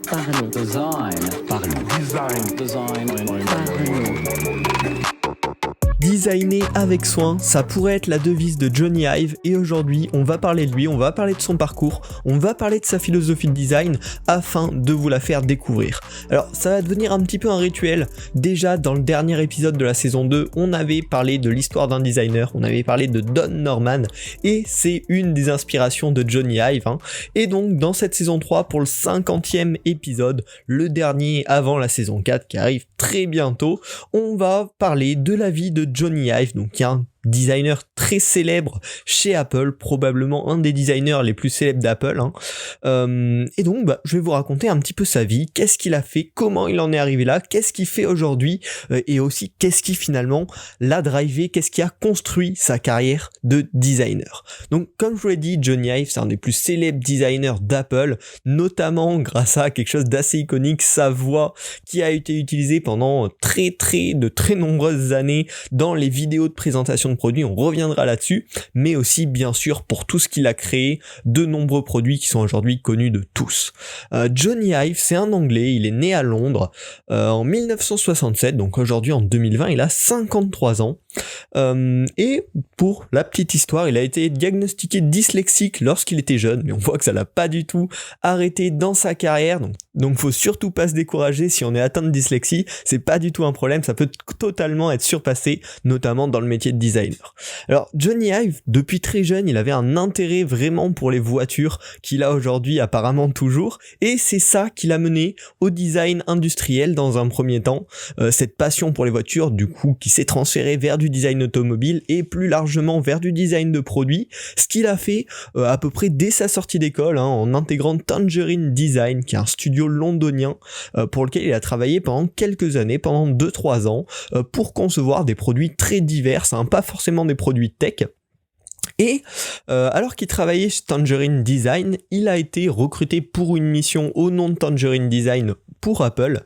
Parlons. Design. Parlons. Design. Parlons. Designer avec soin, ça pourrait être la devise de Jony Ive, et aujourd'hui on va parler de lui, on va parler de son parcours, on va parler de sa philosophie de design afin de vous la faire découvrir. Alors ça va devenir un petit peu un rituel. Déjà dans le dernier épisode de la saison 2, on avait parlé de l'histoire d'un designer, on avait parlé de Don Norman, et c'est une des inspirations de Jony Ive. Et donc dans cette saison 3, pour le 50e épisode, le dernier avant la saison 4 qui arrive très bientôt, on va parler de la vie de Jony Ive, donc qui est un designer très célèbre chez Apple, probablement un des designers les plus célèbres d'Apple. Et donc je vais vous raconter un petit peu sa vie, qu'est-ce qu'il a fait, comment il en est arrivé là, qu'est-ce qu'il fait aujourd'hui, et aussi qu'est-ce qui finalement l'a drivé, qu'est-ce qui a construit sa carrière de designer. Donc comme je vous l'ai dit, Jony Ive c'est un des plus célèbres designers d'Apple, notamment grâce à quelque chose d'assez iconique, sa voix qui a été utilisée pendant de très nombreuses années dans les vidéos de présentation de produits, on reviendra là-dessus, mais aussi bien sûr pour tout ce qu'il a créé, de nombreux produits qui sont aujourd'hui connus de tous. Jony Ive c'est un Anglais, il est né à Londres en 1967, donc aujourd'hui en 2020 il a 53 ans, et pour la petite histoire, il a été diagnostiqué dyslexique lorsqu'il était jeune, mais on voit que ça l'a pas du tout arrêté dans sa carrière, donc faut surtout pas se décourager si on est atteint de dyslexie, c'est pas du tout un problème, ça peut totalement être surpassé, notamment dans le métier de designer. Alors Jony Ive, depuis très jeune, il avait un intérêt vraiment pour les voitures, qu'il a aujourd'hui apparemment toujours, et c'est ça qui l'a mené au design industriel dans un premier temps, cette passion pour les voitures du coup qui s'est transférée vers du design automobile et plus largement vers du design de produits, ce qu'il a fait à peu près dès sa sortie d'école, en intégrant Tangerine Design, qui est un studio londonien pour lequel il a travaillé pendant quelques années, pendant 2-3 ans, pour concevoir des produits très divers, pas forcément des produits tech. Et alors qu'il travaillait chez Tangerine Design, il a été recruté pour une mission au nom de Tangerine Design pour Apple,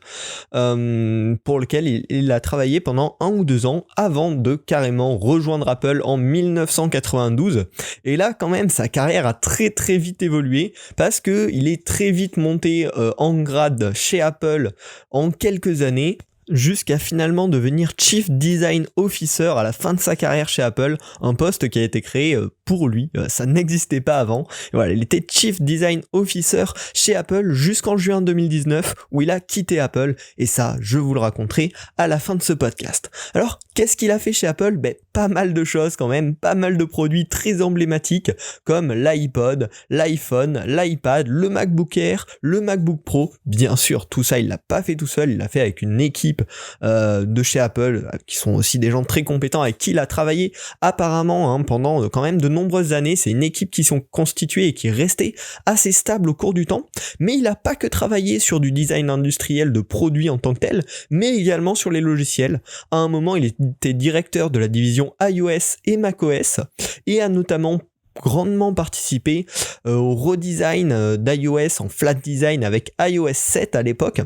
pour lequel il a travaillé pendant 1 ou 2 ans avant de carrément rejoindre Apple en 1992. Et là quand même sa carrière a très vite évolué parce que il est très vite monté en grade chez Apple en quelques années, jusqu'à finalement devenir Chief Design Officer à la fin de sa carrière chez Apple, un poste qui a été créé pour lui, ça n'existait pas avant. Et voilà, il était Chief Design Officer chez Apple jusqu'en juin 2019 où il a quitté Apple, et ça je vous le raconterai à la fin de ce podcast. Alors qu'est-ce qu'il a fait chez Apple ? Pas mal de choses quand même, pas mal de produits très emblématiques comme l'iPod, l'iPhone, l'iPad, le MacBook Air, le MacBook Pro. Bien sûr, tout ça il l'a pas fait tout seul, il l'a fait avec une équipe de chez Apple, qui sont aussi des gens très compétents avec qui il a travaillé apparemment pendant quand même de nombreuses années. C'est une équipe qui sont constituées et qui est restée assez stable au cours du temps, mais il a pas que travaillé sur du design industriel de produits en tant que tel, mais également sur les logiciels. À un moment il était directeur de la division iOS et macOS, et a notamment grandement participé au redesign d'iOS en flat design avec iOS 7 à l'époque.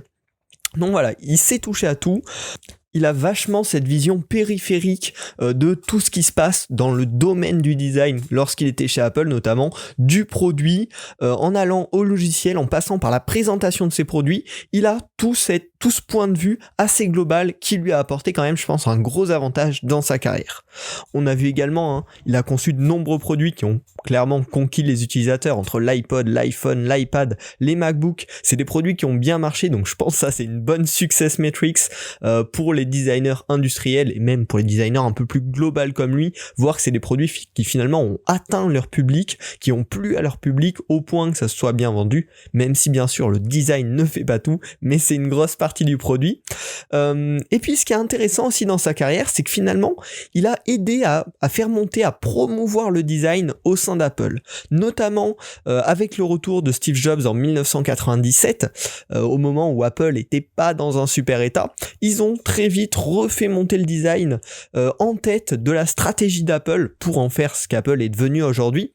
Donc voilà, il s'est touché à tout. Il a vachement cette vision périphérique de tout ce qui se passe dans le domaine du design lorsqu'il était chez Apple, notamment du produit, en allant au logiciel, en passant par la présentation de ses produits. Il a tout ce point de vue assez global qui lui a apporté quand même, je pense, un gros avantage dans sa carrière. On a vu également, il a conçu de nombreux produits qui ont clairement conquis les utilisateurs, entre l'iPod, l'iPhone, l'iPad, les MacBooks. C'est des produits qui ont bien marché, donc je pense que ça c'est une bonne success metrics pour les designers industriels et même pour les designers un peu plus global comme lui, voir que c'est des produits qui finalement ont atteint leur public, qui ont plu à leur public au point que ça soit bien vendu, même si bien sûr le design ne fait pas tout, mais c'est une grosse partie du produit. Et puis ce qui est intéressant aussi dans sa carrière, c'est que finalement il a aidé à faire monter, à promouvoir le design au sein d'Apple, notamment avec le retour de Steve Jobs en 1997, au moment où Apple était pas dans un super état. Ils ont très vite refait monter le design en tête de la stratégie d'Apple pour en faire ce qu'Apple est devenu aujourd'hui.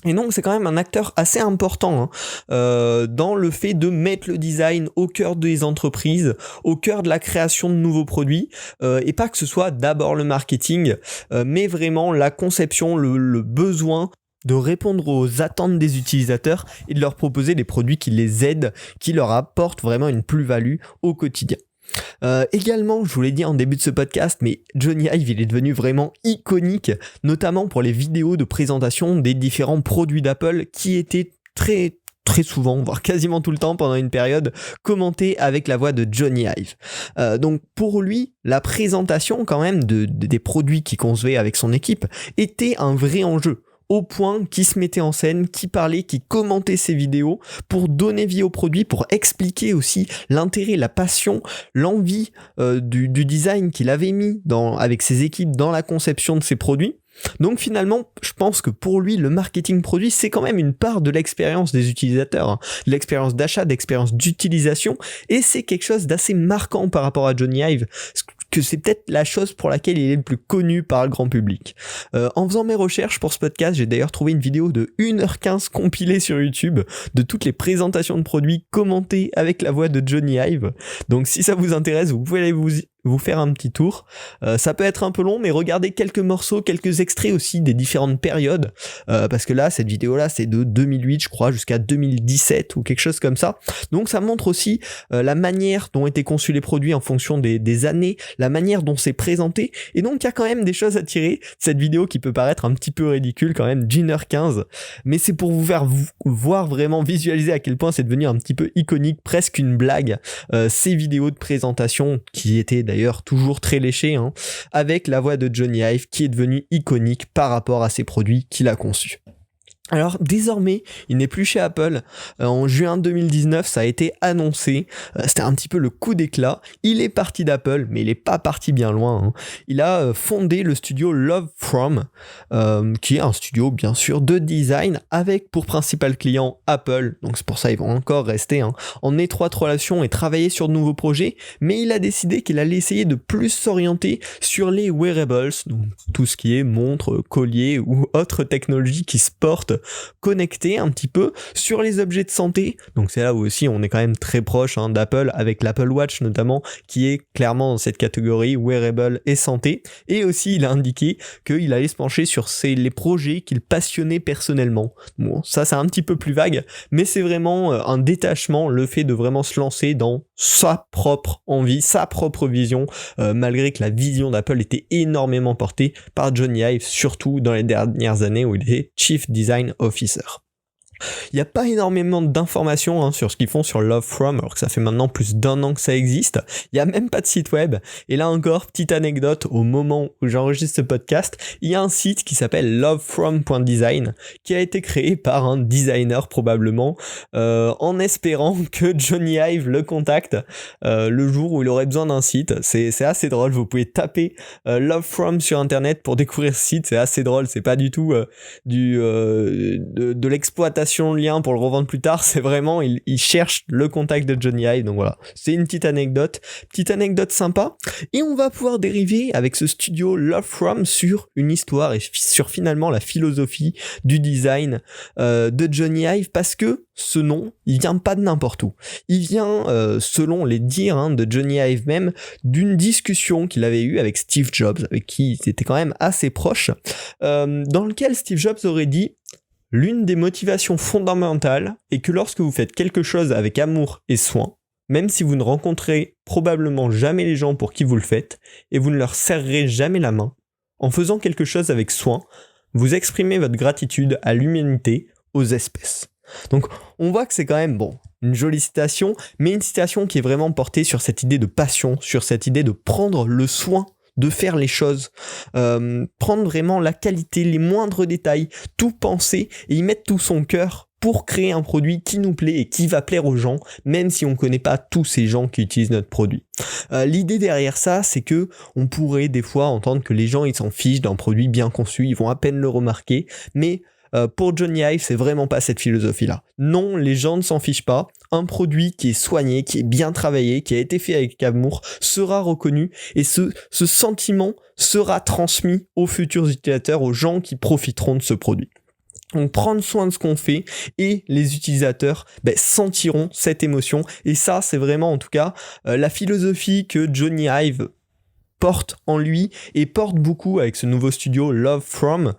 Et donc c'est quand même un acteur assez important dans le fait de mettre le design au cœur des entreprises, au cœur de la création de nouveaux produits, et pas que ce soit d'abord le marketing, mais vraiment la conception, le besoin de répondre aux attentes des utilisateurs et de leur proposer des produits qui les aident, qui leur apportent vraiment une plus-value au quotidien. Également, je vous l'ai dit en début de ce podcast, mais Jony Ive, il est devenu vraiment iconique, notamment pour les vidéos de présentation des différents produits d'Apple qui étaient très souvent, voire quasiment tout le temps pendant une période, commenté avec la voix de Jony Ive. Donc pour lui, la présentation quand même des produits qu'il concevait avec son équipe était un vrai enjeu, au point qu'il se mettait en scène, qu'il parlait, qu'il commentait ses vidéos pour donner vie au produit, pour expliquer aussi l'intérêt, la passion, l'envie du design qu'il avait mis avec ses équipes dans la conception de ses produits. Donc finalement, je pense que pour lui, le marketing produit, c'est quand même une part de l'expérience des utilisateurs, hein, de l'expérience d'achat, d'expérience d'utilisation, et c'est quelque chose d'assez marquant par rapport à Jony Ive, que c'est peut-être la chose pour laquelle il est le plus connu par le grand public. En faisant mes recherches pour ce podcast, j'ai d'ailleurs trouvé une vidéo de 1h15 compilée sur YouTube de toutes les présentations de produits commentées avec la voix de Jony Ive. Donc si ça vous intéresse, vous pouvez aller vous faire un petit tour. Ça peut être un peu long, mais regardez quelques morceaux, quelques extraits aussi des différentes périodes, parce que là, cette vidéo-là, c'est de 2008, je crois, jusqu'à 2017 ou quelque chose comme ça. Donc ça montre aussi la manière dont étaient conçus les produits en fonction des années, la manière dont c'est présenté, et donc il y a quand même des choses à tirer de cette vidéo qui peut paraître un petit peu ridicule quand même, d'1h15, mais c'est pour vous faire voir vraiment, visualiser à quel point c'est devenu un petit peu iconique, presque une blague, ces vidéos de présentation qui étaient d'ailleurs toujours très léchées, hein, avec la voix de Jony Ive qui est devenue iconique par rapport à ses produits qu'il a conçus. Alors désormais, il n'est plus chez Apple. En juin 2019, ça a été annoncé. C'était un petit peu le coup d'éclat. Il est parti d'Apple, mais il n'est pas parti bien loin, hein. Il a fondé le studio Love From, qui est un studio bien sûr de design avec pour principal client Apple. Donc c'est pour ça qu'ils vont encore rester, hein, en étroite relation et travailler sur de nouveaux projets. Mais il a décidé qu'il allait essayer de plus s'orienter sur les wearables, donc tout ce qui est montre, collier ou autres technologies qui se portent connecté un petit peu sur les objets de santé. Donc c'est là où aussi on est quand même très proche, hein, d'Apple avec l'Apple Watch notamment, qui est clairement dans cette catégorie wearable et santé. Et aussi il a indiqué qu'il allait se pencher sur les projets qu'il passionnait personnellement. Bon, ça c'est un petit peu plus vague, mais c'est vraiment un détachement, le fait de vraiment se lancer dans sa propre envie, sa propre vision, malgré que la vision d'Apple était énormément portée par Jony Ive, surtout dans les dernières années où il était Chief Design Officer. Il n'y a pas énormément d'informations, hein, sur ce qu'ils font sur Love From, alors que ça fait maintenant plus d'1 an que ça existe. Il n'y a même pas de site web. Et là encore, petite anecdote, au moment où j'enregistre ce podcast, il y a un site qui s'appelle lovefrom.design qui a été créé par un designer probablement, en espérant que Jony Ive le contacte le jour où il aurait besoin d'un site. C'est assez drôle, vous pouvez taper Love From sur internet pour découvrir ce site, c'est assez drôle, c'est pas du tout de l'exploitation de lien pour le revendre plus tard, c'est vraiment il cherche le contact de Jony Ive. Donc voilà, c'est une petite anecdote sympa, et on va pouvoir dériver avec ce studio Love From sur une histoire et sur finalement la philosophie du design de Jony Ive, parce que ce nom, il vient pas de n'importe où. Il vient, selon les dires, hein, de Jony Ive même, d'une discussion qu'il avait eue avec Steve Jobs, avec qui il était quand même assez proche, dans lequel Steve Jobs aurait dit: l'une des motivations fondamentales est que lorsque vous faites quelque chose avec amour et soin, même si vous ne rencontrez probablement jamais les gens pour qui vous le faites, et vous ne leur serrerez jamais la main, en faisant quelque chose avec soin, vous exprimez votre gratitude à l'humanité, aux espèces. Donc on voit que c'est quand même, bon, une jolie citation, mais une citation qui est vraiment portée sur cette idée de passion, sur cette idée de prendre le soin de faire les choses, prendre vraiment la qualité, les moindres détails, tout penser et y mettre tout son cœur pour créer un produit qui nous plaît et qui va plaire aux gens, même si on connaît pas tous ces gens qui utilisent notre produit. L'idée derrière ça, c'est que on pourrait des fois entendre que les gens ils s'en fichent d'un produit bien conçu, ils vont à peine le remarquer, mais pour Jony Ive, c'est vraiment pas cette philosophie-là. Non, les gens ne s'en fichent pas. Un produit qui est soigné, qui est bien travaillé, qui a été fait avec amour, sera reconnu, et ce sentiment sera transmis aux futurs utilisateurs, aux gens qui profiteront de ce produit. Donc prendre soin de ce qu'on fait, et les utilisateurs sentiront cette émotion, et ça c'est vraiment en tout cas la philosophie que Jony Ive porte en lui et porte beaucoup avec ce nouveau studio Love From.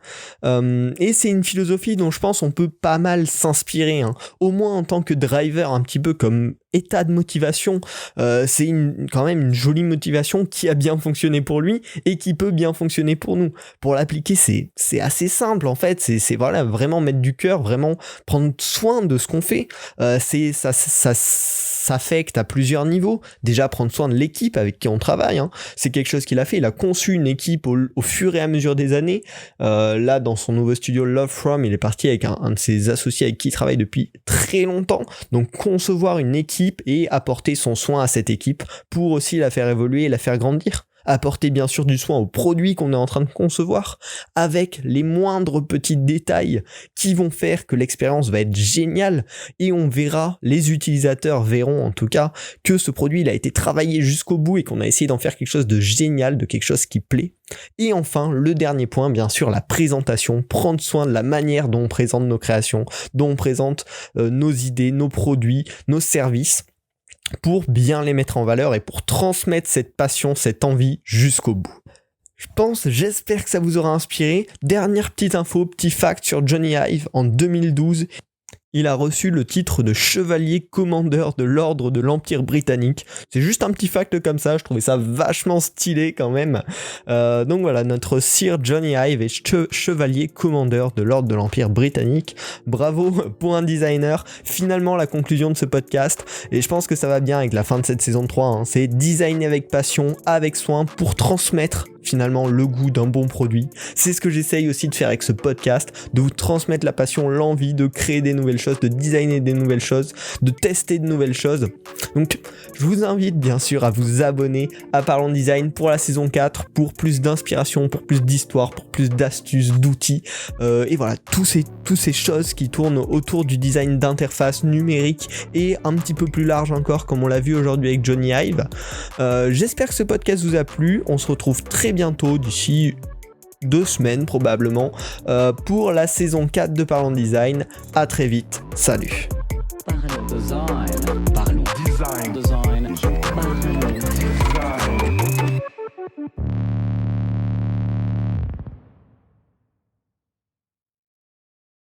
Et c'est une philosophie dont je pense on peut pas mal s'inspirer, hein. Au moins en tant que driver, un petit peu comme état de motivation, c'est quand même une jolie motivation qui a bien fonctionné pour lui et qui peut bien fonctionner pour nous. Pour l'appliquer, c'est assez simple en fait, c'est voilà, vraiment mettre du cœur, vraiment prendre soin de ce qu'on fait. Ça s'affecte à plusieurs niveaux. Déjà, prendre soin de l'équipe avec qui on travaille, hein. C'est quelque chose qu'il a fait. Il a conçu une équipe au fur et à mesure des années. Là, dans son nouveau studio Love From, il est parti avec un de ses associés avec qui il travaille depuis très longtemps. Donc, concevoir une équipe et apporter son soin à cette équipe pour aussi la faire évoluer et la faire grandir. Apporter bien sûr du soin aux produits qu'on est en train de concevoir avec les moindres petits détails qui vont faire que l'expérience va être géniale et on verra, les utilisateurs verront en tout cas que ce produit il a été travaillé jusqu'au bout et qu'on a essayé d'en faire quelque chose de génial, de quelque chose qui plaît. Et enfin, le dernier point, bien sûr, la présentation, prendre soin de la manière dont on présente nos créations, dont on présente nos idées, nos produits, nos services, pour bien les mettre en valeur et pour transmettre cette passion, cette envie jusqu'au bout. J'espère que ça vous aura inspiré. Dernière petite info, petit fact sur Jony Ive. En 2012, il a reçu le titre de chevalier commandeur de l'ordre de l'Empire britannique. C'est juste un petit fact comme ça, je trouvais ça vachement stylé quand même. Donc voilà, notre Sir Jony Ive est chevalier commandeur de l'ordre de l'Empire britannique. Bravo pour un designer. Finalement, la conclusion de ce podcast, et je pense que ça va bien avec la fin de cette saison 3, hein, c'est designer avec passion, avec soin, pour transmettre finalement le goût d'un bon produit. C'est ce que j'essaye aussi de faire avec ce podcast, de vous transmettre la passion, l'envie de créer des nouvelles choses, de designer des nouvelles choses, de tester de nouvelles choses. Donc je vous invite bien sûr à vous abonner à Parlons Design pour la saison 4, pour plus d'inspiration, pour plus d'histoire, pour plus d'astuces, d'outils, et voilà, toutes ces choses qui tournent autour du design d'interface numérique et un petit peu plus large encore, comme on l'a vu aujourd'hui avec Jony Ive. J'espère que ce podcast vous a plu. On se retrouve très bientôt, d'ici 2 semaines probablement, pour la saison 4 de Parlons Design. À très vite, salut.